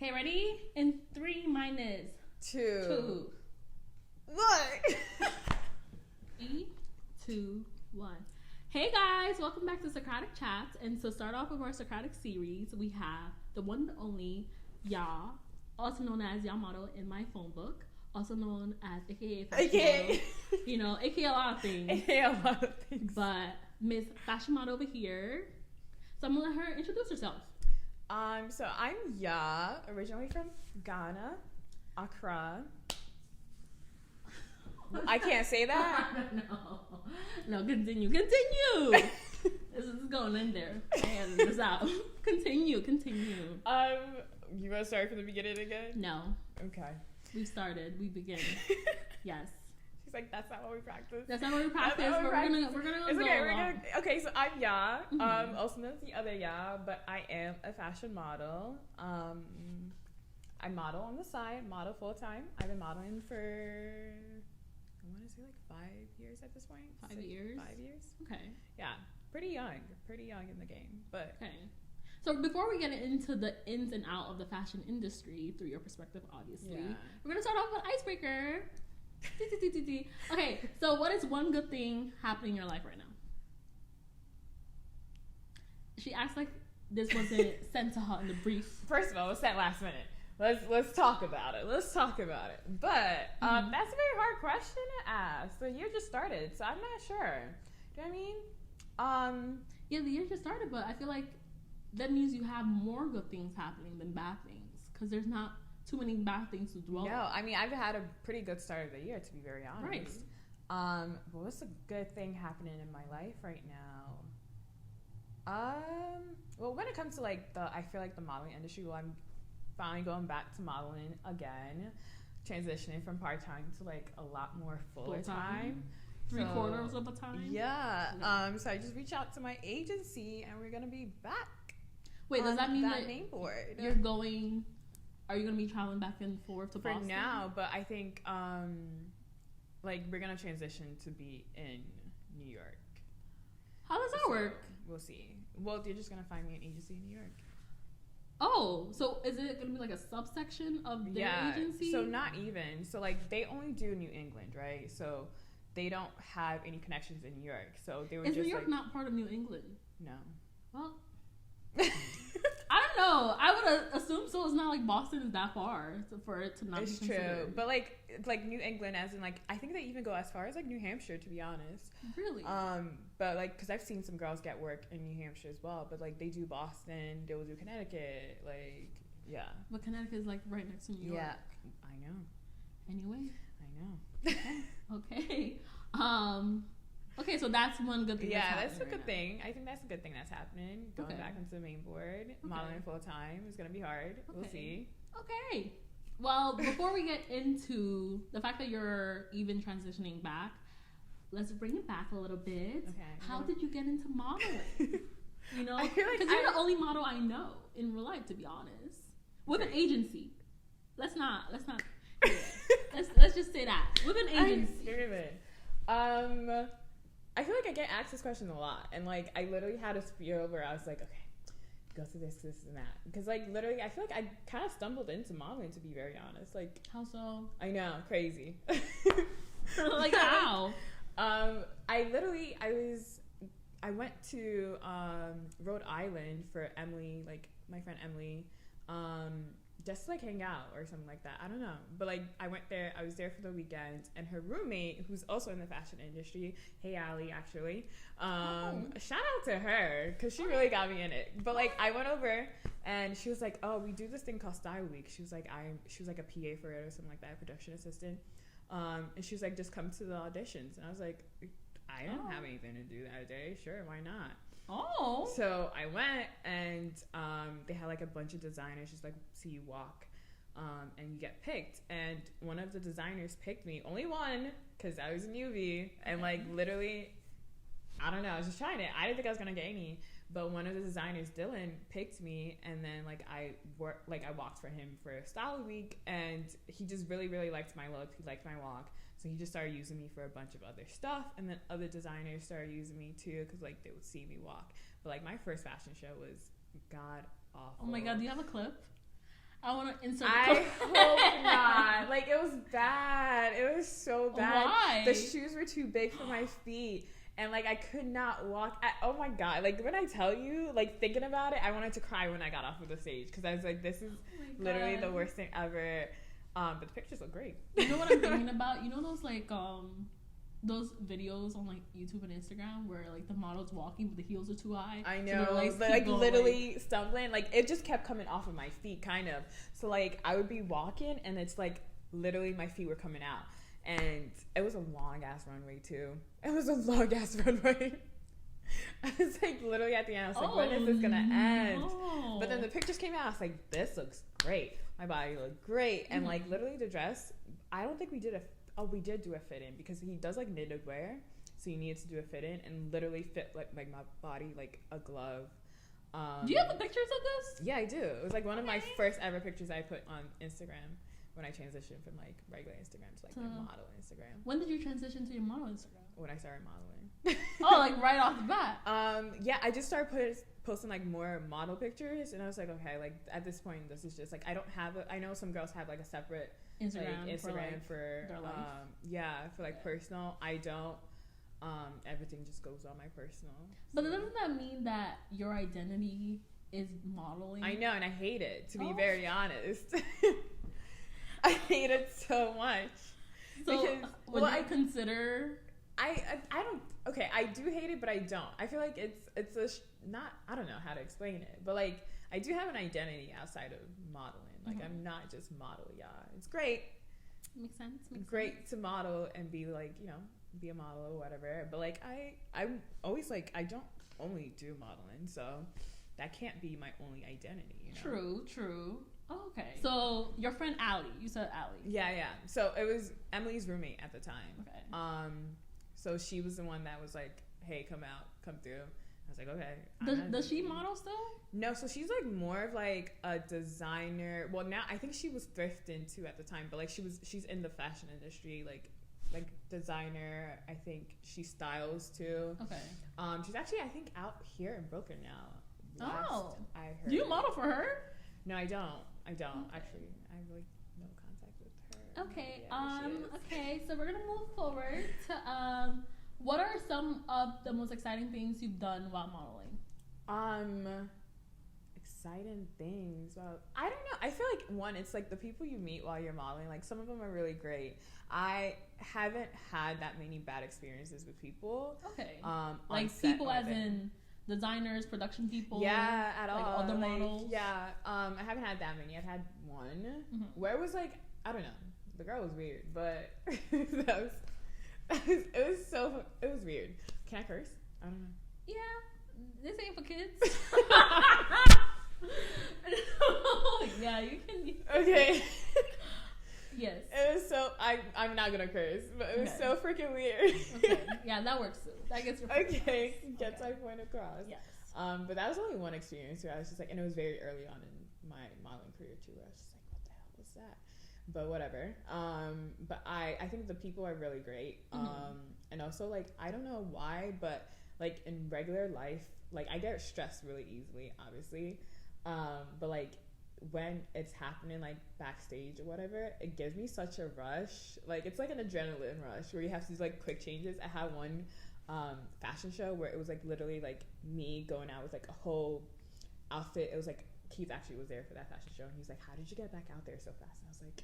Okay, ready? In 3 minus 2. 2. What? 3, 2, 1. Hey guys, welcome back to Socratic Chats. And to start off with our Socratic series, we have the one and only Ya, also known as Ya Model in my phone book, also known as AKA Fashion Model, AKA a lot of things. AKA a lot of things. But Miss Fashion Model over here. So I'm gonna let her introduce herself. So I'm Ya, originally from Ghana, Accra. I can't say that. No, continue. This is going in there. And this out. Continue. You want to start from the beginning again? No. Okay. We started. We begin. Yes. She's like, that's not what we practice. That's not what we practice. But we're gonna it's go okay. along. Okay. So I'm Ya. Mm-hmm. Also known as the other Ya, but I am a fashion model. I model on the side, model full time. I've been modeling for, I want to say like 5 years at this point. 5 years. 5 years. Okay. Yeah, pretty young in the game, but okay. So before we get into the ins and out of the fashion industry through your perspective, obviously, we're gonna start off with icebreaker. Okay, so what is one good thing happening in your life right now? She acts like this wasn't sent to her in the brief. First of all, it was sent last minute. Let's talk about it. But that's a very hard question to ask. The year just started, so I'm not sure. Do you know what I mean? Yeah, the year just started, but I feel like that means you have more good things happening than bad things, because there's not too many bad things to dwell on. No, I mean, I've had a pretty good start of the year, to be very honest. Right. But what's a good thing happening in my life right now? Well, when it comes to I feel like the modeling industry, I'm finally going back to modeling again, transitioning from part-time to a lot more full-time. 3/4 of the time? Yeah. So I just reached out to my agency and we're going to be back. Wait, does that mean that name board? You're going, are you going to be traveling back and forth to Boston? For now, but I think we're going to transition to be in New York. How does that work? We'll see. Well, they're just going to find me an agency in New York. Oh, so is it going to be a subsection of their agency? So not even. So they only do New England, right? So they don't have any connections in New York. So they were Is New York not part of New England? No. Well, I don't know. I would assume so. It's not like Boston is that far for it to not it's be considered. True. But like New England, as in I think they even go as far as New Hampshire, to be honest. Really? But because I've seen some girls get work in New Hampshire as well. But they do Boston, they will do Connecticut, yeah. But Connecticut is right next to New York. Yeah, I know. Anyway. I know. Okay. Okay, so that's one good thing. Yeah, that's a good thing. I think that's a good thing that's happening. Going back into the main board, modeling full time is gonna be hard. Okay. We'll see. Okay. Well, before we get into the fact that you're even transitioning back, let's bring it back a little bit. Okay. How did you get into modeling? I feel like because you're the only model I know in real life, to be honest, with an agency. Let's not. Yeah. let's just say that with an agency. I feel like I get asked this question a lot, and I literally had a spiel where I was like, okay, go through this, and that, because literally I feel like I kind of stumbled into modeling, to be very honest. How so? I know, crazy. How? I went to Rhode Island for Emily, my friend Emily, just to hang out or something like that. I don't know. But I went there, I was there for the weekend, and her roommate, who's also in the fashion industry, hey Allie, actually, shout out to her, because she really got me in it. But I went over and she was like, oh, we do this thing called Style Week. She was like a PA for it or something like that, production assistant. And she was like, just come to the auditions. And I was like, I don't have anything to do that day. Sure, why not? Oh. So I went, and they had a bunch of designers just see you walk, and you get picked. And one of the designers picked me, only one, because I was a newbie, and literally, I don't know, I was just trying it. I didn't think I was gonna get any, but one of the designers, Dylan, picked me, and then I walked for him for Style Week, and he just really, really liked my look. He liked my walk. So he just started using me for a bunch of other stuff, and then other designers started using me too, because they would see me walk. But my first fashion show was god awful. Oh my god, do you have a clip? I want to insert. I hope not. Like, it was bad. It was so bad. Why? The shoes were too big for my feet. And, like, I could not walk. Oh, my God. Like, when I tell you, like, thinking about it, I wanted to cry when I got off of the stage. Because I was like, this is literally the worst thing ever. But the pictures look great. You know what I'm thinking about? You know those, like, those videos on, like, YouTube and Instagram where, like, the model's walking but the heels are too high? I know. So like literally stumbling. Like, it just kept coming off of my feet, kind of. So, like, I would be walking and it's, like, literally my feet were coming out. And it was a long-ass runway, too. It was a long-ass runway. I was, like, literally at the end, I was like, when is this going to end? But then the pictures came out. I was like, this looks great. My body looked great. And, like, literally the dress, I don't think we did we did do a fit-in because he does, like, knitted wear. So you needed to do a fit-in and literally fit, like my body like a glove. Do you have the pictures of this? Yeah, I do. It was, like, one of my first ever pictures I put on Instagram. When I transitioned from, like, regular Instagram to, like, my model Instagram. When did you transition to your model Instagram? When I started modeling. Oh, like, right off the bat? Yeah, I just started posting, like, more model pictures, and I was like, okay, like, at this point, this is just, like, I don't have I know some girls have, like, a separate Instagram for their life. For, like, personal. I don't. Everything just goes on my personal. But doesn't that mean that your identity is modeling? I know, and I hate it, to be very honest. I hate it so much. So, would you consider? I don't. Okay, I do hate it, but I don't. I feel like it's not. I don't know how to explain it, but, like, I do have an identity outside of modeling. Like, I'm not just model, yeah. It's great. Makes sense. Great to model and be, like, you know, be a model or whatever. But, like, I'm always like, I don't only do modeling, so that can't be my only identity. You know? True. Oh, okay. So your friend Allie, you said Allie. Yeah. So it was Emily's roommate at the time. Okay. So she was the one that was like, "Hey, come through." I was like, "Okay." Does she model still? No, so she's, like, more of, like, a designer. Well, now I think she was thrifting too at the time, but, like, she's in the fashion industry, like designer. I think she styles too. Okay. She's actually, I think, out here in Brooklyn now. I heard. Do you model for her? No, I don't. Okay. Actually. I have, like, no contact with her. Okay. Yeah, okay. So we're gonna move forward to what are some of the most exciting things you've done while modeling? Exciting things. Well, I don't know. I feel like, one, it's, like, the people you meet while you're modeling. Like, some of them are really great. I haven't had that many bad experiences with people. Okay. Like, people as in designers, production people? Yeah, at all. Like other models? Yeah. I haven't had that many. I've had one where it was, like, I don't know. The girl was weird, but it was weird. Can I curse? I don't know. Yeah. This ain't for kids. Yeah, you can. Okay. Yes. It was so. I'm not gonna curse, but it was so freaking weird. Okay. Yeah, that works too. That gets your point. Okay. Gets my point across. Yes. But that was only one experience where I was just like, and it was very early on in my modeling career too, where I was just like, what the hell was that? But whatever. But I think the people are really great. And also, like, I don't know why, but, like, in regular life, like, I get stressed really easily, obviously. But, like, when it's happening, like, backstage or whatever, it gives me such a rush. Like, it's like an adrenaline rush where you have to do, like, quick changes. I had one fashion show where it was, like, literally, like, me going out with, like, a whole outfit. It was, like, Keith actually was there for that fashion show, and he's like, how did you get back out there so fast? And I was like,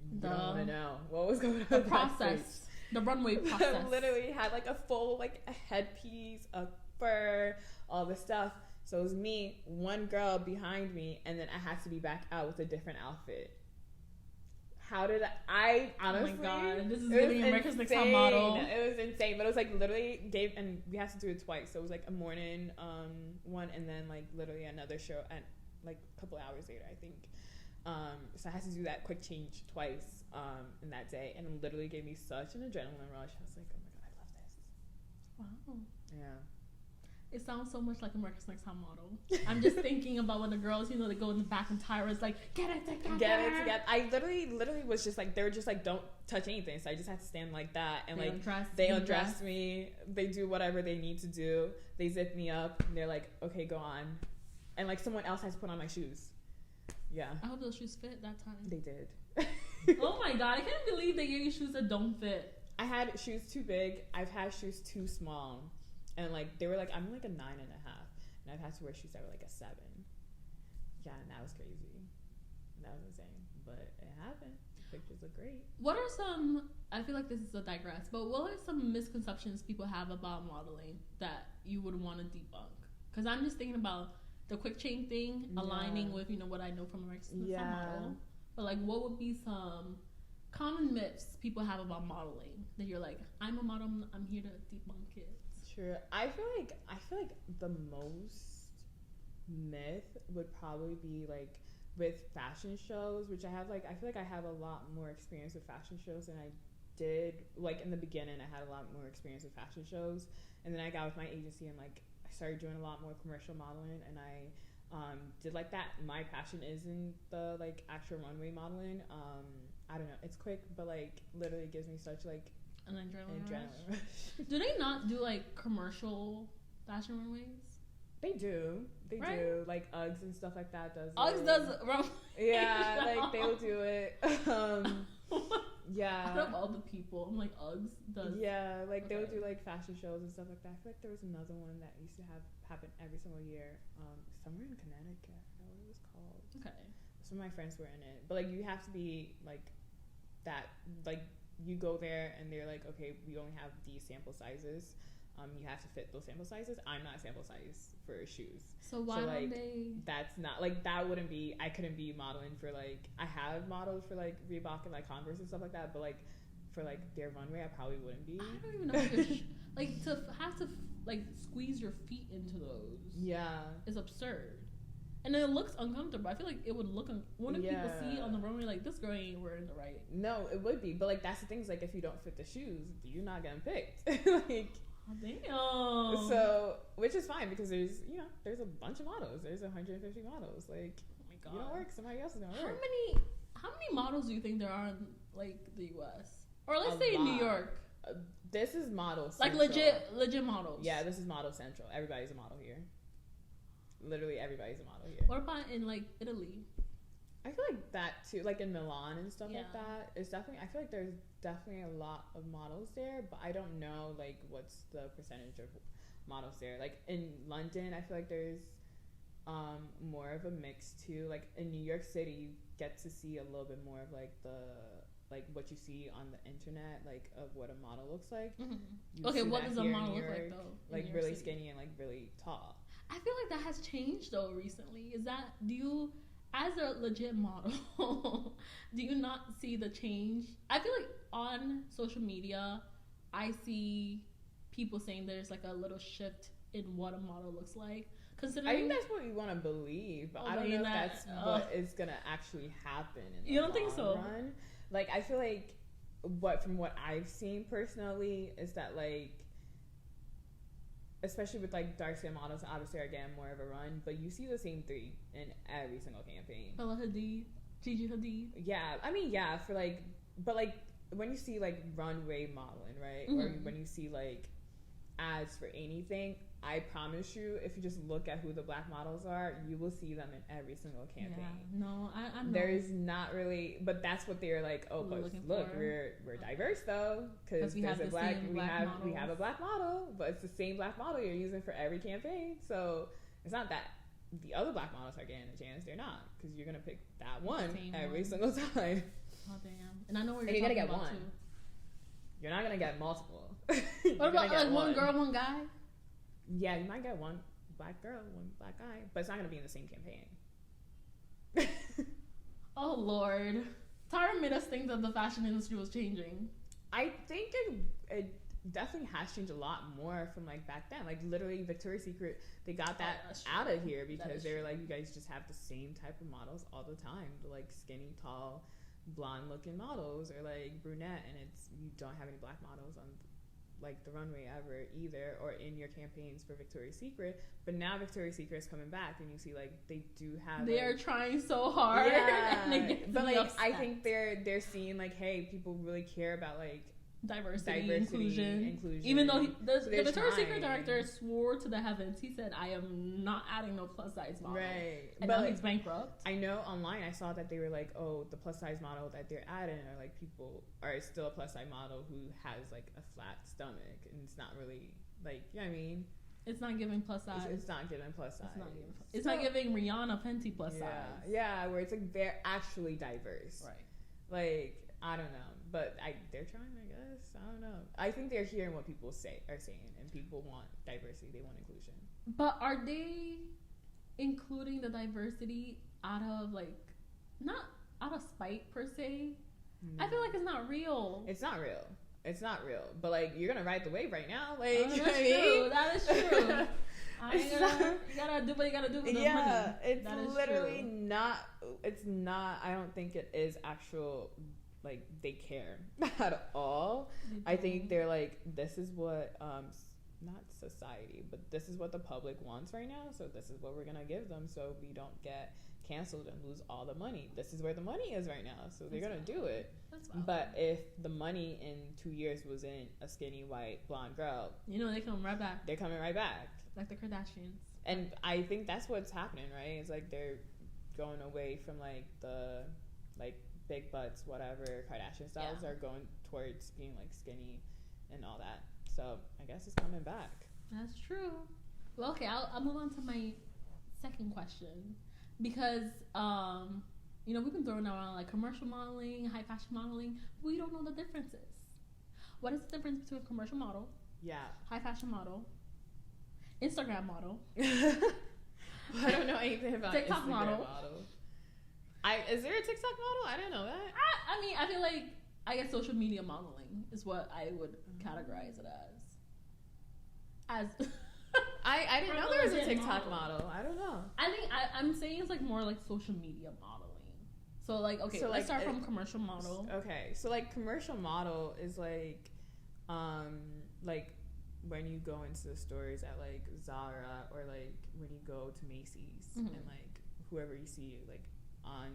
I don't want to know what was going on. The process. The runway process. I literally had, like, a full, like, a headpiece, a fur, all this stuff. So it was me, one girl behind me, and then I had to be back out with a different outfit. How did I honestly? Oh my god, this is giving America's Next Top Model. It was insane, but it was, like, literally and we had to do it twice. So it was, like, a morning one, and then, like, literally another show at, like, a couple hours later, I think. So I had to do that quick change twice in that day, and it literally gave me such an adrenaline rush. I was like, oh my god, I love this. Wow. Yeah. It sounds so much like America's Next Top Model. I'm just thinking about when the girls, you know, they go in the back and Tyra's like, get it together. I literally was just like, they were just like, don't touch anything. So I just had to stand like that, and they undress me. They do whatever they need to do. They zip me up, and they're like, okay, go on. And, like, someone else has to put on my shoes. Yeah. I hope those shoes fit that time. They did. Oh my god, I can't believe they gave you shoes that don't fit. I had shoes too big. I've had shoes too small. And like they were like, I'm like a 9.5. And I've had to wear shoes that were like a 7. Yeah, and that was crazy. That was insane. But it happened. The pictures look great. What are some, I feel like this is a digress, but what are some misconceptions people have about modeling that you would want to debunk? Because I'm just thinking about the quick chain thing aligning with, what I know from American Model. But like, what would be some common myths people have about modeling that you're like, I'm a model, I'm here to debunk it? Sure. I feel like the most myth would probably be like with fashion shows, which I feel like I have a lot more experience with fashion shows than I did. Like in the beginning, I had a lot more experience with fashion shows, and then I got with my agency and like I started doing a lot more commercial modeling, and I did like that. My passion is in the like actual runway modeling. I don't know, it's quick, but like literally gives me such like an adrenaline rush. Do they not do like commercial fashion runways? They do. They do. Like Uggs and stuff like that does Uggs does runway. Yeah, like they'll do it. Yeah. Out of all the people, I'm like Uggs does. Yeah, like they'll do like fashion shows and stuff like that. I feel like there was another one that used to happen every single year. Somewhere in Connecticut. I forgot what it was called. Okay. Some of my friends were in it, but like you have to be like that. Like you go there and they're like, okay, we only have these sample sizes. You have to fit those sample sizes. I'm not a sample size for shoes. So why don't they? That's not like that. Wouldn't be. I couldn't be modeling for like. I have modeled for like Reebok and like Converse and stuff like that. But like for like their runway, I probably wouldn't be. I don't even know if you're like to have to like squeeze your feet into those. Yeah, is absurd. And then it looks uncomfortable. I feel like it would look. Wouldn't people see on the runway like this girl ain't wearing the right? No, it would be. But like that's the thing is like if you don't fit the shoes, you're not getting picked. Like. Damn. So, which is fine because there's a bunch of models. There's 150 models. Like, oh my god, you don't work, somebody else is gonna work. How many models do you think there are in like the U.S. or let's say in New York? This is model like central. legit models. Yeah, this is model central. Everybody's a model here. Literally, everybody's a model here. What about in like Italy? I feel like that too, like in Milan and stuff like that. It's definitely. I feel like there's definitely a lot of models there, but I don't know like what's the percentage of models there. Like in London, I feel like there's more of a mix too. Like in New York City, you get to see a little bit more of like what you see on the internet, like of what a model looks like. Mm-hmm. Okay, what does a model look like though? Like really skinny and like really tall. I feel like that has changed though recently. Do you? As a legit model, do you not see the change? I feel like on social media, I see people saying there's like a little shift in what a model looks like. Considering, I think that's what we want to believe, but I don't know if that's what is gonna actually happen. You don't think so? Run. Like I feel like from what I've seen personally is that like. Especially with like dark skin models, obviously are getting more of a run, but you see the same 3 in every single campaign. Bella Hadid, Gigi Hadid. Yeah, I mean, yeah, for like, but like when you see like runway modeling, right, or when you see like ads for anything, I promise you, if you just look at who the black models are, you will see them in every single campaign. Yeah, no, I'm There's not really, but that's what they're like. Oh, but look, we're diverse though, because we have a black model, but it's the same black model you're using for every campaign. So it's not that the other black models are getting a chance; they're not, because you're gonna pick that one every single time. Oh damn! And I know where you're gonna get one. Too. You're not gonna get multiple. What about like one girl, one guy? Yeah, you might get one black girl, one black guy, but it's not gonna be in the same campaign. Oh Lord, Tara made us think that the fashion industry was changing. I think it definitely has changed a lot more from like back then. Like literally, Victoria's Secret, they got that out of here because they were like, you guys just have the same type of models all the time, the like skinny, tall, blonde-looking models, or like brunette, and you don't have any black models on like the runway ever either, or in your campaigns for Victoria's Secret. But now Victoria's Secret is coming back, and you see like they do have. They are trying so hard. Yeah, but like I think they're seeing like, hey, people really care about like diversity, inclusion. Even though the Victoria's Secret director swore to the heavens, he said, "I am not adding no plus size model." Right, and now he's bankrupt. I know online I saw that they were like, "Oh, the plus size model that they're adding are like people are still a plus size model who has like a flat stomach, and it's not really like, you know what I mean." It's not giving plus size. It's not giving plus size. It's not giving Rihanna Fenty plus size. Yeah, where it's like they're actually diverse. Right. Like, I don't know, but they're trying. I guess I don't know. I think they're hearing what people are saying, and people want diversity. They want inclusion. But are they including the diversity out of like not out of spite per se? No. I feel like it's not real. It's not real. It's not real, but like you're gonna ride the wave right now. Like, that's true. That is true. You gotta do what you gotta do with the money. It's literally true. Not. It's not. I don't think it is actual. Like they care at all. I think they're like, this is what not society, but this is what the public wants right now. So this is what we're gonna give them, so we don't get canceled and lose all the money. This is where the money is right now, so they're gonna do it. But if the money in 2 years was in a skinny white blonde girl, they come right back. They're coming right back, like the Kardashians. And I think that's what's happening, right? It's like they're going away from like the like big butts, whatever Kardashian styles are going towards being like skinny and all that. So I guess it's coming back. That's true. Well, okay, I'll move on to my second question. Because, we've been throwing around like commercial modeling, high fashion modeling. We don't know the differences. What is the difference between a commercial model? Yeah. High fashion model. Instagram model. I don't know anything about TikTok Instagram model. Is there a TikTok model? I didn't know that. I feel like, I guess social media modeling is what I would categorize it as. I didn't know there was a TikTok model. I don't know. I think I'm saying it's like more like social media modeling. So like, okay, let's start from commercial model. Okay, so like commercial model is like when you go into the stores at like Zara, or like when you go to Macy's, and like whoever you see like on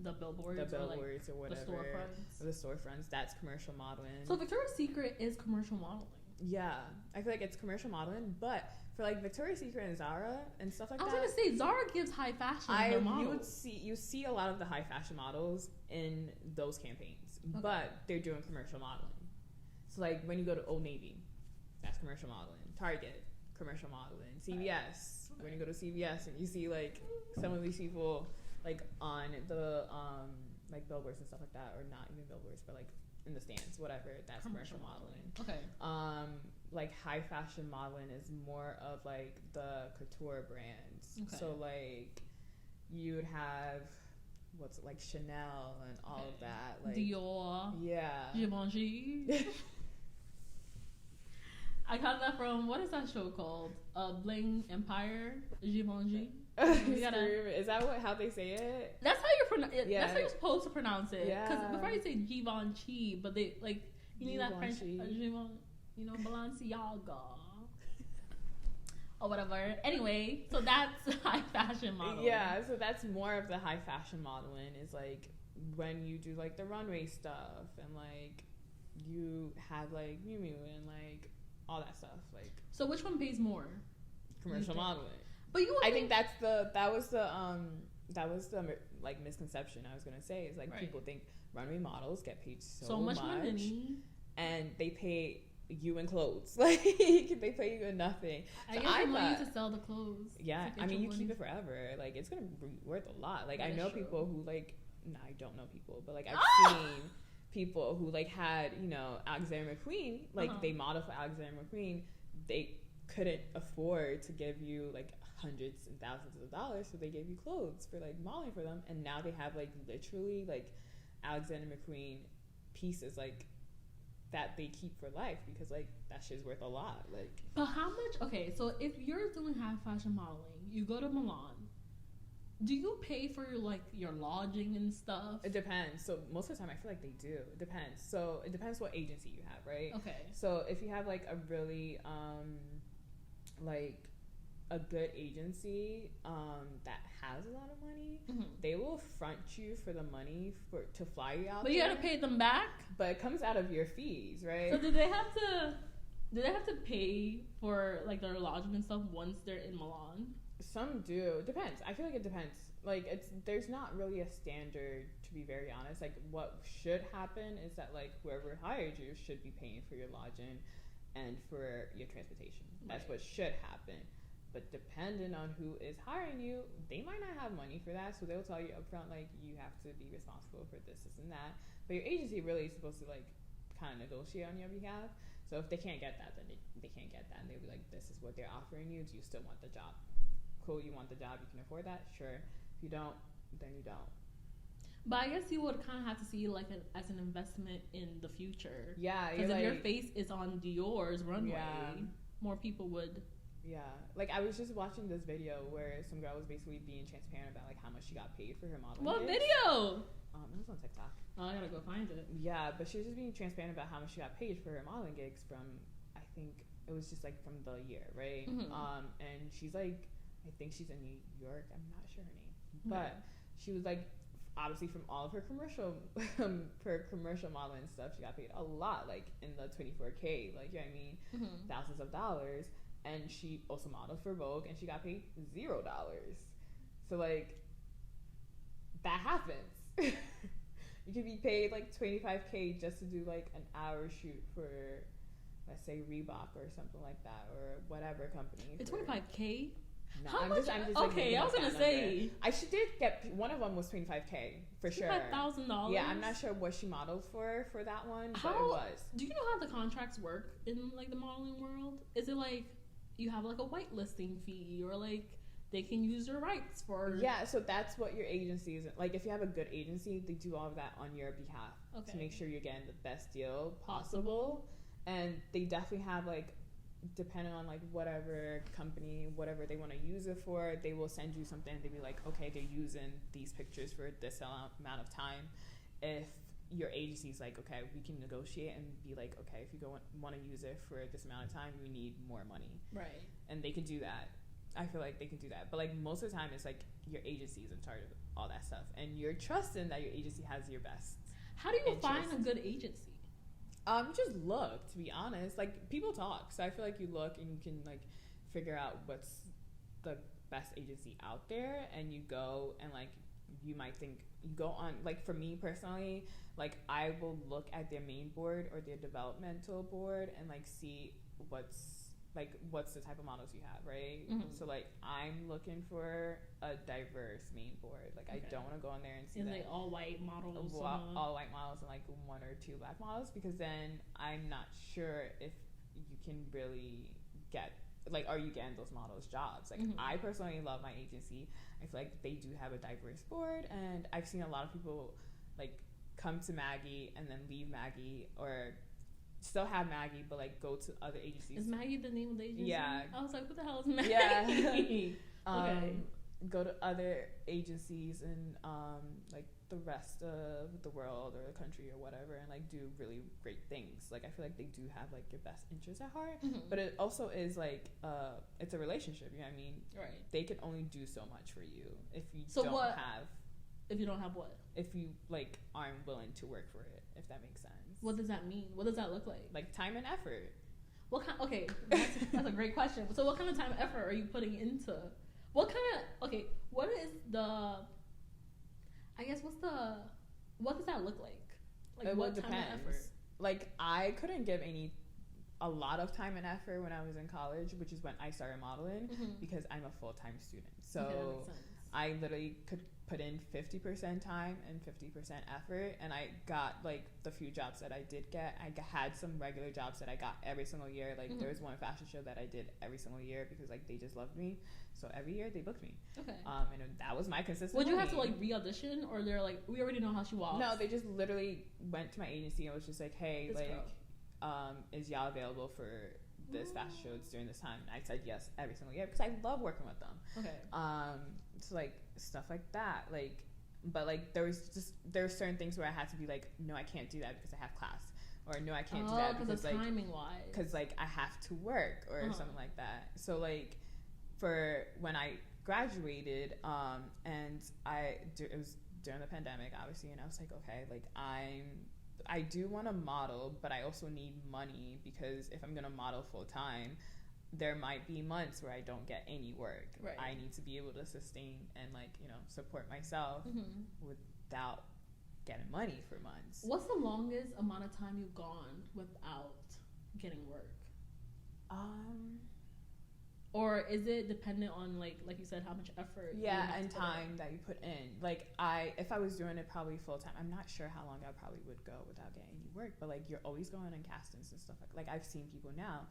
the billboards or whatever, the storefronts, that's commercial modeling. So Victoria's Secret is commercial modeling. Yeah, I feel like it's commercial modeling, but for like Victoria's Secret and Zara and stuff like that, I was gonna say Zara gives high fashion. You see a lot of the high fashion models in those campaigns, but they're doing commercial modeling. So like when you go to Old Navy, that's commercial modeling. Target, commercial modeling. CVS, when you go to CVS and you see like some of these people like on the like billboards and stuff like that, or not even billboards, but like in the stands, whatever, that's commercial modeling. Okay. Like high fashion modeling is more of like the couture brands. Okay. So like you would have like Chanel and all of that, like Dior. Yeah. Givenchy. I got that from, what is that show called? Bling Empire. Givenchy. Is that how they say it? That's how you're That's how you're supposed to pronounce it. Because before you say Givenchy, but they like you need that French Balenciaga or whatever. Anyway, so that's high fashion modeling. Yeah, so that's more of the high fashion modeling, is like when you do like the runway stuff, and like you have like Miu Miu and like all that stuff. Like, so which one pays more? Commercial modeling. But I think that was the like misconception I was gonna say, is like people think runway models get paid so much money, and they pay you in clothes. Like they pay you in nothing. I guess the money to sell the clothes. Yeah, I mean you keep it forever. Like it's gonna be worth a lot. Like I know people who like. No, I don't know people, but like I've seen people who like had Alexander McQueen. Like they modeled for Alexander McQueen. They couldn't afford to give you like hundreds and thousands of dollars, so they gave you clothes for like modeling for them, and now they have like literally like Alexander McQueen pieces like that they keep for life, because like that shit's worth a lot. Like, but how much? Okay, so if you're doing high fashion modeling, you go to Milan. Do you pay for your lodging and stuff? It depends. So most of the time, I feel like they do. It depends. So it depends what agency you have, right? Okay. So if you have like a really like a good agency that has a lot of money, they will front you for the money to fly you out. But you gotta pay them back. But it comes out of your fees, right? So do they have to pay for like their lodging and stuff once they're in Milan? Some do. Depends. I feel like it depends. Like there's not really a standard, to be very honest. Like what should happen is that like whoever hired you should be paying for your lodging and for your transportation. That's what should happen. But depending on who is hiring you, they might not have money for that, so they'll tell you up front like you have to be responsible for this and that. But your agency really is supposed to like kind of negotiate on your behalf. So if they can't get that, then they can't get that, and they'll be like, this is what they're offering you. Do you still want the job? Cool, you want the job, you can afford that? Sure. If you don't, then you don't. But I guess you would kind of have to see like as an investment in the future. Yeah, because if like, your face is on Dior's runway, more people would. Yeah, like I was just watching this video where some girl was basically being transparent about like how much she got paid for her modeling. What gigs. Video? It was on TikTok. Oh, I gotta go find it. Yeah, but she was just being transparent about how much she got paid for her modeling gigs from, I think it was just like from the year, right? And she's like, I think she's in New York. I'm not sure her name, but she was like, obviously from all of her commercial modeling stuff, she got paid a lot, like in the 24K, like, you know what I mean, thousands of dollars. And she also modeled for Vogue, and she got paid $0. So like, that happens. You could be paid like $25K just to do like an hour shoot for, let's say, Reebok or something like that, or whatever company. It's $25K. No, How I'm much? just Okay, I was gonna say. I did get one of them was $25K for sure. $25,000. Yeah, I'm not sure what she modeled for that one, but it was. Do you know how the contracts work in like the modeling world? Is it like you have like a whitelisting fee, or like they can use your rights for? Yeah, so that's what your agency is like. If you have a good agency, they do all of that on your behalf to make sure you're getting the best deal possible. And they definitely have like, depending on like whatever company, whatever they want to use it for, they will send you something. They'll be like, okay, they're using these pictures for this amount of time. If your agency's like, okay, we can negotiate and be like, okay, if you want to use it for this amount of time, we need more money. Right. And they can do that. I feel like they can do that. But like most of the time, it's like your agency is in charge of all that stuff, and you're trusting that your agency has your best. How do you find a good agency? Just look, to be honest. Like, people talk, so I feel like you look and you can like figure out what's the best agency out there, and you go and like you might think you go on, like, for me personally, like I will look at their main board or their developmental board and like see what's the type of models you have, right? So like I'm looking for a diverse main board. Like, I don't want to go in there and see like all white models, all white models and like one or two black models, because then I'm not sure if you can really get, like, are you getting those models jobs? Like, I personally love my agency. I feel like they do have a diverse board, and I've seen a lot of people like come to Maggie and then leave Maggie, or still have Maggie but like go to other agencies. Is Maggie the name of the agency? Yeah. I was like, what the hell is Maggie? Yeah. Okay. Go to other agencies in like the rest of the world or the country or whatever, and like do really great things. Like, I feel like they do have like your best interests at heart, but it also is like it's a relationship, you know what I mean? Right. They can only do so much for you if you if you don't have what? If you like aren't willing to work for it, if that makes sense. What does that mean? What does that look like? Like time and effort. What kind? Okay, that's a great question. So what kind of time and effort are you putting into? What kind of, okay, what is the, I guess, what does that look like? Like, what time and effort? Like, I couldn't give a lot of time and effort when I was in college, which is when I started modeling, because I'm a full-time student. So I literally could put in 50% time and 50% effort, and I got like the few jobs that I did get. I had some regular jobs that I got every single year. Like, there was one fashion show that I did every single year because like they just loved me. So every year they booked me. Okay. And that was my consistent. Would you have to like re-audition, or they're like, we already know how she walks? No, they just literally went to my agency and was just like, hey, is y'all available for this fashion show during this time? And I said yes every single year because I love working with them. Okay. So like stuff like that, like, but like there are certain things where I had to be like, no, I can't do that because I have class, or no, I can't do that because like timing wise, because like I have to work or something like that. So like for when I graduated, and it was during the pandemic, obviously, and I was like, okay, like I do want to model, but I also need money, because if I'm gonna model full time, there might be months where I don't get any work. Right. I need to be able to sustain and, like, you know, support myself without getting money for months. What's the longest amount of time you've gone without getting work? Or is it dependent on, like you said, how much effort? Yeah, and time that you put in. Like, if I was doing it probably full time, I'm not sure how long I probably would go without getting any work. But, like, you're always going on castings and stuff like I've seen people now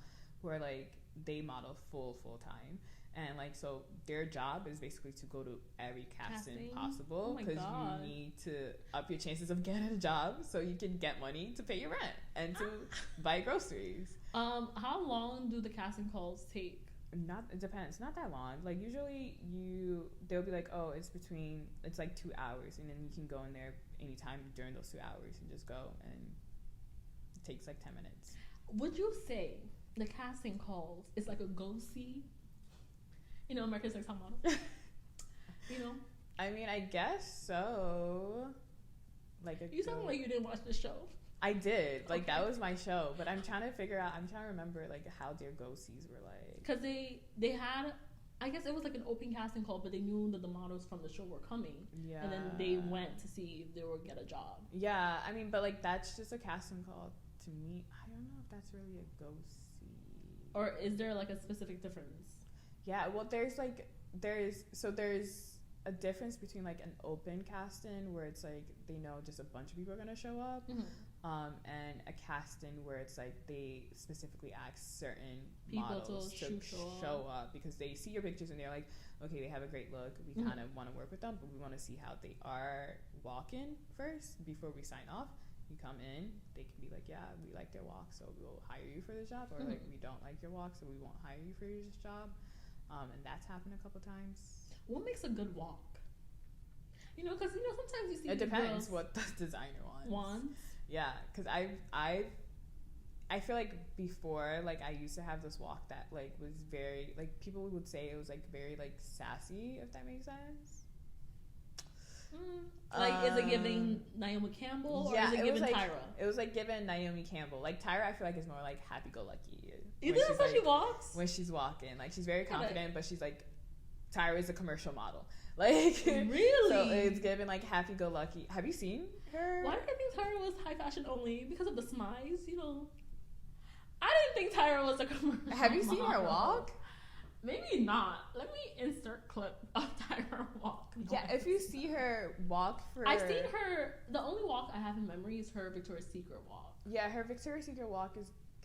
who are, like, they model full time, and, like, so their job is basically to go to every casting possible, because you need to up your chances of getting a job so you can get money to pay your rent and to buy groceries. How long do the casting calls take? It depends. Not that long. Like, usually they'll be like, oh, it's like 2 hours, and then you can go in there anytime during those 2 hours and just go, and it takes like 10 minutes. Would you say the casting calls is like a go-see? You know, America's Next Top Model. You know? I mean, I guess so. Like, you sound like you didn't watch the show. I did. Like, okay. That was my show. But I'm trying to remember, like, how their go-sees were like. Because they had, I guess it was like an open casting call, but they knew that the models from the show were coming. Yeah. And then they went to see if they would get a job. Yeah. I mean, but, like, that's just a casting call to me. I don't know if that's really a go-see. Or is there, like, a specific difference? Yeah. Well, there's a difference between, like, an open casting where it's like they know just a bunch of people are going to show up, and a casting where it's like they specifically ask certain people models to show up because they see your pictures and they're like, okay, they have a great look, we kind of want to work with them, but we want to see how they are walking first before we sign off. You come in, they can be like, yeah, we like their walk, so we'll hire you for the job, or like, we don't like your walk, so we won't hire you for this job. And that's happened a couple times. What makes a good walk? You know, because, you know, sometimes you see it depends what the designer wants. Yeah, because I feel like before, like, I used to have this walk that, like, was very, like, people would say it was, like, very, like, sassy, if that makes sense. Like, is it giving Naomi Campbell, or is it giving Tyra? It was, like, giving Naomi Campbell. Like, Tyra, I feel like, is more, like, happy-go-lucky. You think that's how she walks? When she's walking. Like, she's very confident, but she's, like, Tyra is a commercial model. Like, really? So it's given, like, happy-go-lucky. Have you seen her? Why did I think Tyra was high fashion only? Because of the smiles, you know? I didn't think Tyra was a commercial Have you seen her walk? Maybe not. Let me insert clip of Tyra walk. Yeah, if you see her walk I've seen her, the only walk I have in memory is her Victoria's Secret walk. Yeah, her Victoria's Secret walk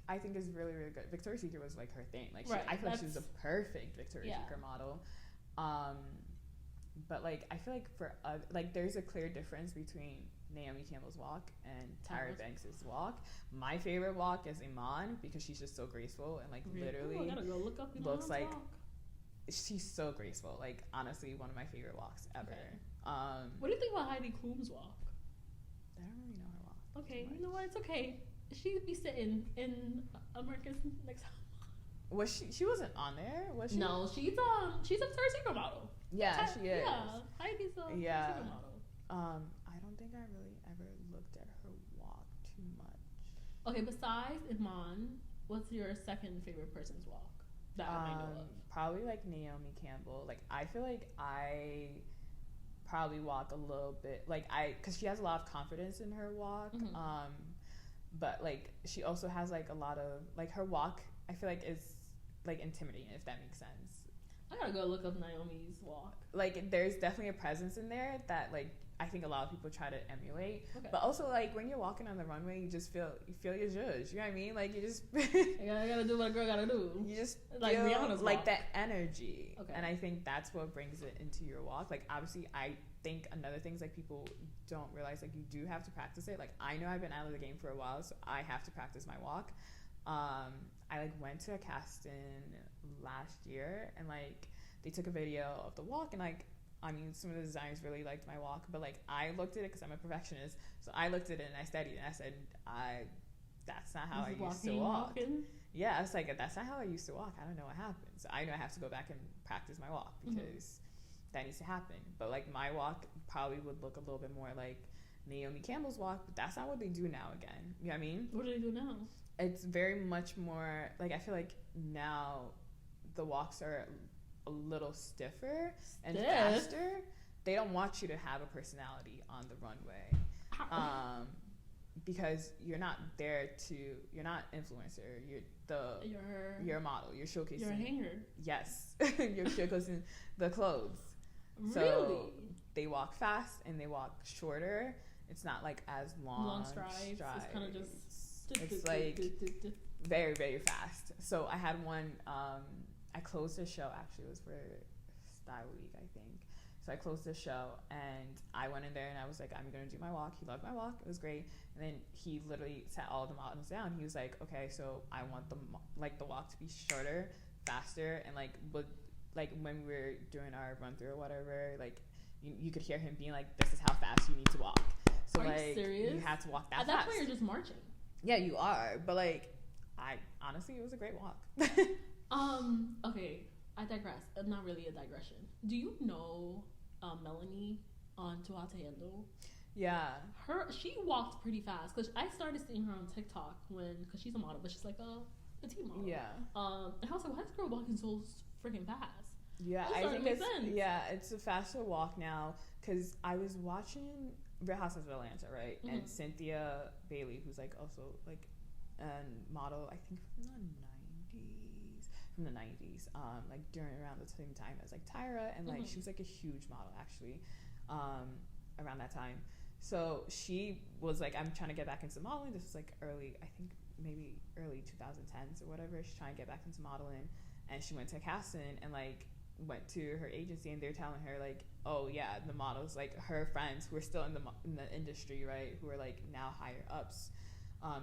I think is really, really good. Victoria's Secret was, like, her thing. Like, I feel like she was a perfect Victoria's Secret model. But, like, I feel like like, there's a clear difference between Naomi Campbell's walk and Tyra Banks' walk. My favorite walk is Iman, because she's just so graceful and, like, literally I gotta go look up looks like walk. She's so graceful. Like, honestly, one of my favorite walks ever. Okay. What do you think about Heidi Klum's walk? I don't really know her walk. Okay, you know what? It's okay. She'd be sitting in America's Next Top Model. She wasn't on there, was she? No, she's a Victoria's Secret model. Yeah, she is. Yeah, Heidi's a Victoria's Secret model. I don't think I really ever looked at her walk too much. Okay, besides Iman, what's your second favorite person's walk that I might know of? Probably, like, Naomi Campbell. Like, I feel like I probably walk a little bit, like, because she has a lot of confidence in her walk. But, like, she also has, like, a lot of, like, her walk, I feel like, is, like, intimidating, if that makes sense. I gotta go look up Naomi's walk. Like, there's definitely a presence in there that, like, I think a lot of people try to emulate. Okay. But also, like, when you're walking on the runway, you just feel your judge. You know what I mean? Like, you just... I gotta do what a girl gotta do. You just like feel, Rihanna's like, walk. that energy. Okay. And I think that's what brings it into your walk. Like, obviously, I think another thing is, like, people don't realize, like, you do have to practice it. Like, I know I've been out of the game for a while, so I have to practice my walk. I, like, went to a casting last year, and, like, they took a video of the walk, and, like, I mean, some of the designers really liked my walk, but, like, I looked at it because I'm a perfectionist, so I looked at it and I studied, and I said, that's not how I used to walk. Walking? Yeah, I was like, that's not how I used to walk. I don't know what happened. So I know I have to go back and practice my walk because that needs to happen. But like my walk probably would look a little bit more like Naomi Campbell's walk, but that's not what they do now again. You know what I mean? What do they do now? It's very much more like, I feel like now the walks are a little stiffer and faster. They don't want you to have a personality on the runway. Because you're not there to, you're not influencer, you're a model, you're showcasing. You're a hanger. Yes. You're showcasing the clothes. Really? So they walk fast and they walk shorter. It's not like as long strides. It's kind of just. It's like very, very fast. So I had one. I closed the show. Actually, it was for Style Week, I think. So I closed the show and I went in there and I was like, I'm gonna do my walk. He loved my walk. It was great. And then he literally sat all the models down. He was like, okay, so I want the walk to be shorter, faster, and like when we were doing our run through or whatever, like you could hear him being like, this is how fast you need to walk. So are like you serious? You have to walk that fast. At that point, you're just marching. Yeah, you are. But like, I honestly, it was a great walk. Okay, I digress. Not really a digression. Do you know Melanie on Too Hot to Handle? Yeah. She walked pretty fast because I started seeing her on TikTok because she's a model, but she's like a teen model. Yeah. And I was like, why is this girl walking so freaking fast? Yeah, I think it's a faster walk now because I was watching Real Housewives of Atlanta, right? Mm-hmm. And Cynthia Bailey, who's like also like a model, I think from the 90s, like around the same time as like Tyra, and like she was like a huge model actually, around that time. So she was like, I'm trying to get back into modeling. This was like early 2010s or whatever. She's trying to get back into modeling, and she went to casting and like went to her agency, and they're telling her like, oh yeah, the models, like her friends who are still in the industry, right, who are like now higher ups,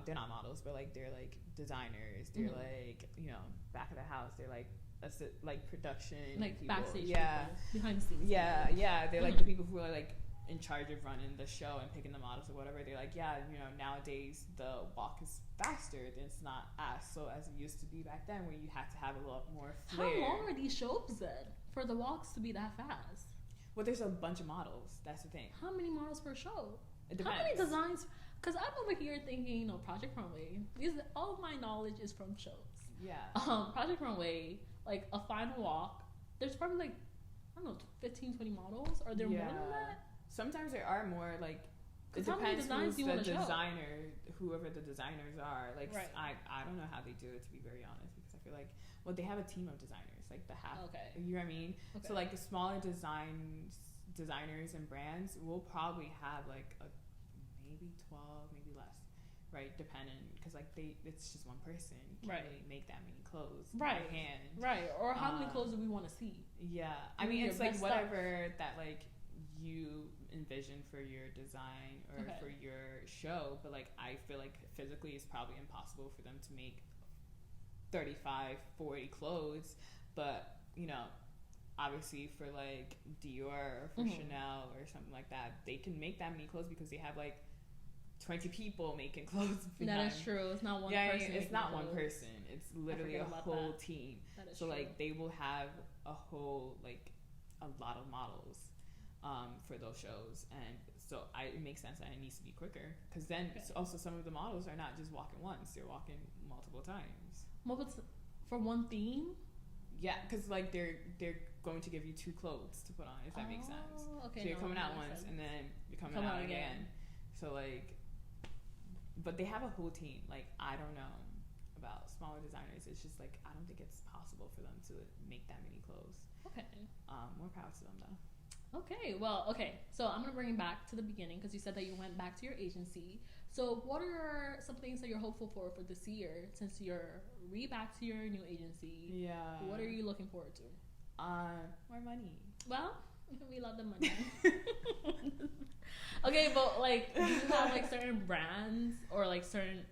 they're not models, but like they're like designers, they're like, you know, back of the house, they're like production, like people. backstage, yeah, people, behind the scenes, yeah, they're like the people who are like in charge of running the show and picking the models or whatever. They're like, yeah, you know, nowadays the walk is faster. It's not as slow as it used to be back then, where you had to have a lot more flair. How long are these shows then for the walks to be that fast? Well, there's a bunch of models. That's the thing. How many models per show? It depends. How many designs? Because I'm over here thinking, Project Runway. All of my knowledge is from shows. Yeah. Project Runway, like a final walk. There's probably like, I don't know, 15, 20 models. Are there more than that? Sometimes there are more, like, it depends who's the designer, whoever the designers are. Like, right. I don't know how they do it, to be very honest, because I feel like, well, they have a team of designers, like the half. Okay. You know what I mean? Okay. So like the smaller designers and brands will probably have like maybe 12, maybe less, right? Depending, because like it's just one person. Can't really make that many clothes by hand. Right. Or how many clothes do we want to see? Yeah. I mean, it's like whatever that like you envision for your design or for your show, but like I feel like physically it's probably impossible for them to make 35, 40 clothes, but you know, obviously for like Dior or for Chanel or something like that, they can make that many clothes because they have like 20 people making clothes behind. That is true. It's not one person. It's not one person. It's literally a whole team. That is so true. Like they will have a whole like a lot of models for those shows, and so it makes sense that it needs to be quicker, because then also some of the models are not just walking once, they're walking multiple times. For one theme? Yeah, because like they're going to give you 2 clothes to put on, if that makes sense. Okay, so you're coming out once and then you're coming out again. So like, but they have a whole team. Like I don't know about smaller designers. It's just like I don't think it's possible for them to make that many clothes. Okay. More proud to them though. Okay, so I'm going to bring it back to the beginning, because you said that you went back to your agency. So what are some things that you're hopeful for this year, since you're back to your new agency? Yeah. What are you looking forward to? More money. Well, we love the money. Okay, but like, do you have like certain brands or like certain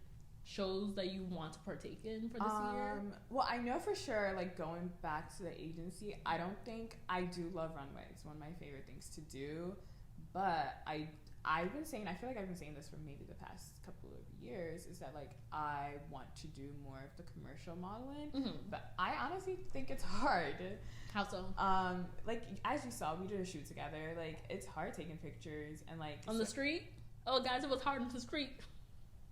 shows that you want to partake in for this year? Well, I know for sure, like going back to the agency, I do love runway. It's one of my favorite things to do, but I I've been saying, I feel like I've been saying this for maybe the past couple of years, is that like I want to do more of the commercial modeling, but I honestly think it's hard. How so? Like as you saw, we did a shoot together. Like it's hard taking pictures and like on the street. Oh, guys, it was hard on the street.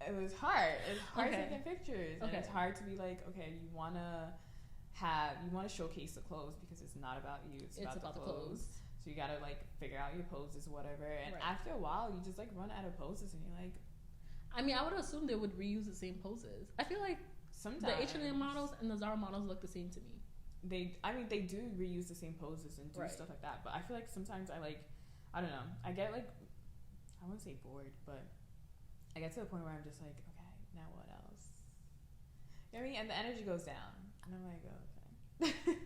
It was hard. It's hard taking pictures, and it's hard to be like, okay, you want to showcase the clothes because it's not about you. It's about the clothes. So you gotta like figure out your poses, whatever. And after a while, you just like run out of poses, and you're like. I mean, I would assume they would reuse the same poses. I feel like sometimes the H&M models and the Zara models look the same to me. They do reuse the same poses and do stuff like that. But I feel like sometimes I don't know. I get like, I wouldn't say bored, but I get to the point where I'm just like, okay, now what else? You know what I mean? And the energy goes down, and I'm like, oh, okay.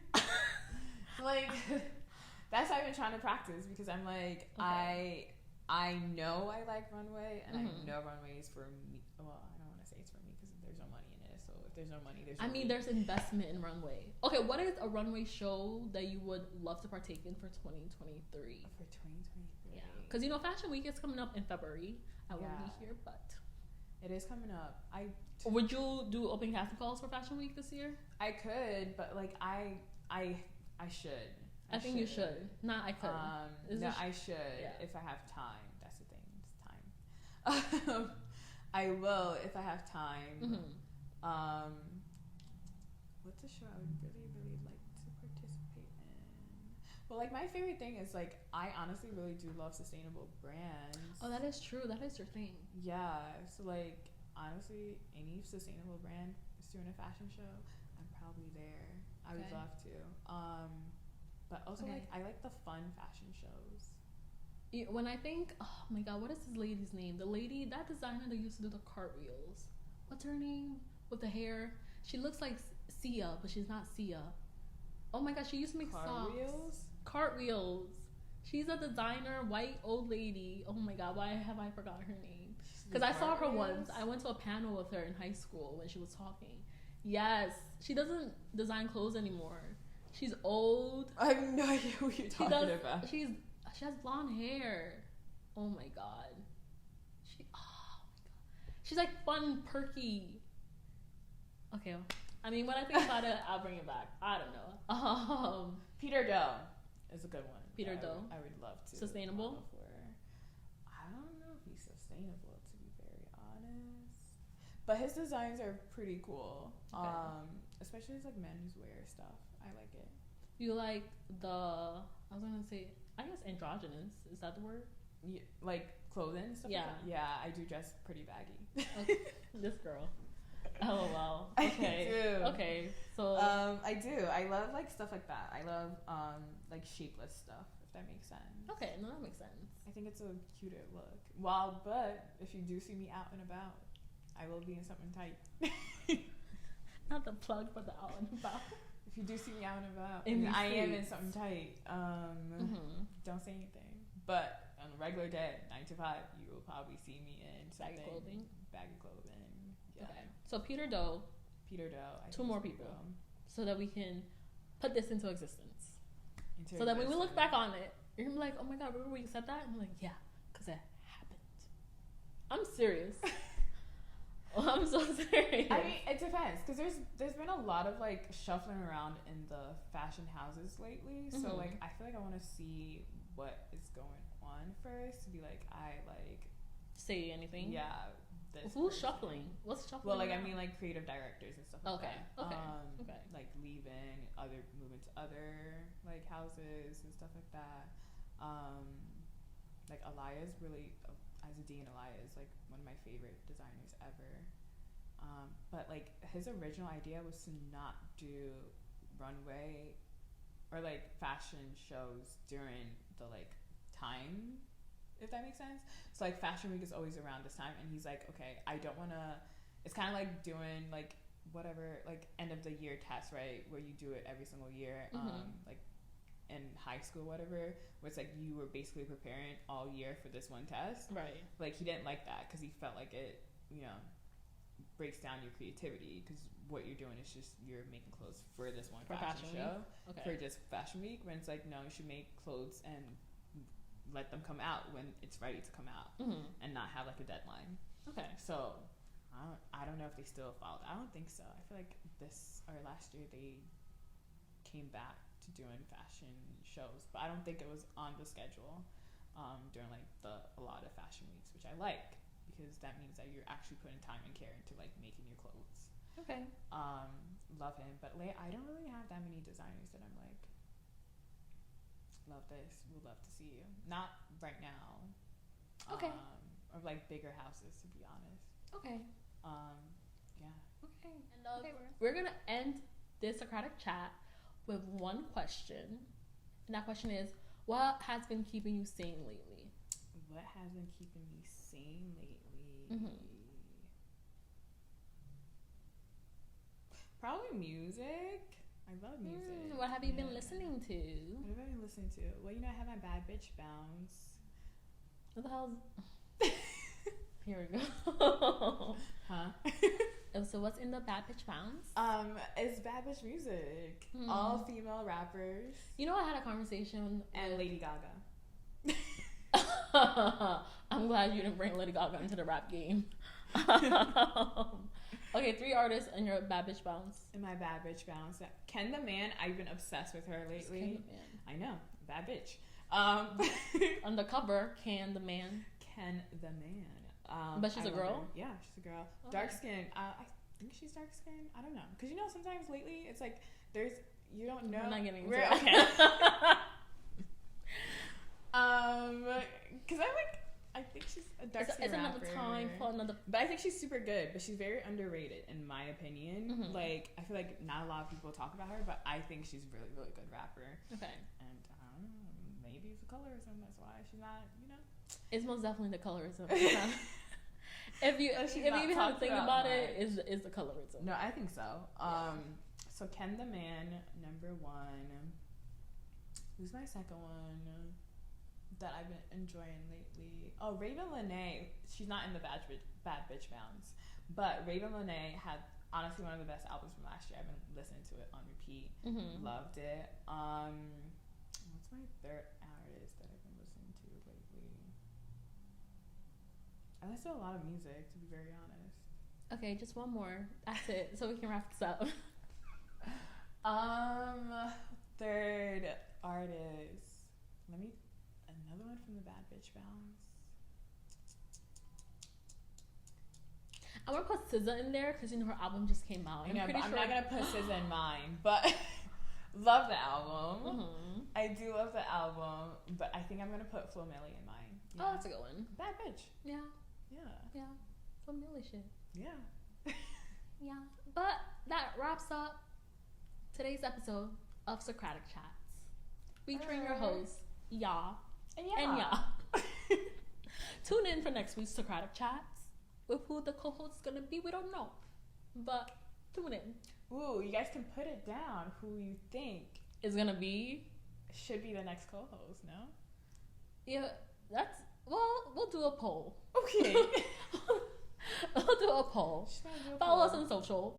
Like. That's why I've been trying to practice, because I'm like, I know I like runway, and I know runway is for me. Well, I don't want to say it's for me because there's no money in it. So if there's no money, there's no money. There's investment in runway. Okay, what is a runway show that you would love to partake in for 2023? For 2023? Yeah, because Fashion Week is coming up in February. I won't be here, but it is coming up. Would you do open casting calls for Fashion Week this year? I could, but like I should. I think you should. Not I could. I should if I have time. That's the thing. It's time. I will if I have time. What's a show I would really, really like to participate in? Well, like my favorite thing is like I honestly really do love sustainable brands. Oh, that is true. That is your thing. Yeah. So like honestly, any sustainable brand is doing a fashion show, I'm probably there. I would love to. But also, like, I like the fun fashion shows. When I think, oh my god, what is this lady's name? The lady, that designer that used to do the cartwheels. What's her name? With the hair. She looks like Sia, but she's not Sia. Oh my god, she used to make socks. Cartwheels. She's a designer, white old lady. Oh my god, why have I forgotten her name? Because I saw her once. I went to a panel with her in high school when she was talking. Yes, she doesn't design clothes anymore. She's old. I have no idea who you're talking about. She has blonde hair. Oh my god. She's like fun, perky. Okay, I mean when I think about it, I'll bring it back. I don't know. Peter Doe is a good one. Peter Doe. I would love to. Sustainable. I don't know if he's sustainable, to be very honest. But his designs are pretty cool. Okay. Especially his like men's wear stuff. I like it. You like I was gonna say, I guess androgynous. Is that the word? Yeah, like clothing and stuff. Yeah. Like that? Yeah, I do dress pretty baggy. Okay. This girl. Oh wow. Okay. I do. Okay. So. I do. I love like stuff like that. I love like shapeless stuff. If that makes sense. Okay. No, that makes sense. I think it's a cuter look. Well, but if you do see me out and about, I will be in something tight. Not the plug, but the out and about. If you do see me out and about, I am in something tight. Don't say anything. But on a regular day, 9 to 5, you will probably see me in something. Baggy clothing. Yeah. Okay. So Peter Doe. Two more people. So that we can put this into existence. So that when we look back on it, you're going to be like, oh my god, remember when you said that? And I'm like, yeah, because it happened. I'm serious. I'm so serious. I mean, it depends, because there's been a lot of like shuffling around in the fashion houses lately. So like I feel like I want to see what is going on first to be like say anything. Yeah. Who's shuffling? What's shuffling? Well, like I mean, like creative directors and stuff like that. Okay. Like leaving, moving to other like houses and stuff like that. Like Elias really. Azadine Elias is like one of my favorite designers ever. But like his original idea was to not do runway or like fashion shows during the like time, if that makes sense. So like Fashion Week is always around this time, and he's like, okay, I don't want to. It's kind of like doing like whatever like end of the year test, right, where you do it every single year, like in high school, whatever, where it's like you were basically preparing all year for this one test. Right. Like he didn't like that because he felt like it, breaks down your creativity, because what you're doing is just you're making clothes for this one fashion show, for just Fashion Week. When it's like, no, you should make clothes and let them come out when it's ready to come out, and not have like a deadline. Okay. So I don't know if they still followed. I don't think so. I feel like last year they came back to doing fashion shows, but I don't think it was on the schedule during like a lot of fashion weeks, which I like, because that means that you're actually putting time and care into like making your clothes. Okay. Love him, but I don't really have that many designers that I'm like, love this, would love to see you. Not right now. Okay. Or like bigger houses, to be honest. Okay. Yeah. Okay. And we're gonna end this Socratic chat with one question, and that question is, what has been keeping you sane lately? What has been keeping me sane lately? Probably music. I love music. What have you been listening to? What have I been listening to? Well, I have my bad bitch bounce. What the hell's... Here we go. Huh? So what's in the bad bitch bounce? It's bad bitch music. All female rappers. You know, I had a conversation and Lady Gaga. I'm glad you didn't bring Lady Gaga into the rap game. Okay, 3 artists in your bad bitch bounce. In my bad bitch bounce, Ken the Man. I've been obsessed with her lately. Ken the Man. I know, bad bitch. On the cover, Ken the Man. Ken the Man. But she's a girl? Yeah, she's a girl. Okay. Dark skin. I think she's dark skin. I don't know. Because sometimes lately it's like you don't know. I'm not getting into it. Okay. Because I think she's a dark skin It's rapper. another time for another. But I think she's super good. But she's very underrated in my opinion. Like, I feel like not a lot of people talk about her, but I think she's a really, really good rapper. Okay. And I don't know, maybe it's the colorism. That's why she's not, It's most definitely the colorism. If you even have to think about it, is the colorism. No, I think so. So Ken the Man, number 1. Who's my second one that I've been enjoying lately? Oh, Raven Lene. She's not in the bad bitch bounds, but Raven Lene had honestly one of the best albums from last year. I've been listening to it on repeat. Loved it. What's my third artist that I've been listening to lately? I listen to a lot of music, to be very honest. Okay, just one more. That's it. So we can wrap this up. Third artist. Another one from the bad bitch bounds. I want to put SZA in there because her album just came out. I know, but I'm not gonna put SZA in mine. But love the album. I do love the album, but I think I'm gonna put Flo Milli in mine. Yeah. Oh, that's a good one. Bad bitch. Yeah. Yeah. Flo Milli shit. Yeah. Yeah. But that wraps up today's episode of Socratic Chats, featuring your hosts, Ya and Ya. Tune in for next week's Socratic Chats. With who the co-host is gonna be, we don't know, but tune in. Ooh, you guys can put it down. Who you think is gonna be should be the next co-host? No. Yeah, we'll do a poll. Okay. We'll do a poll. Follow us on social.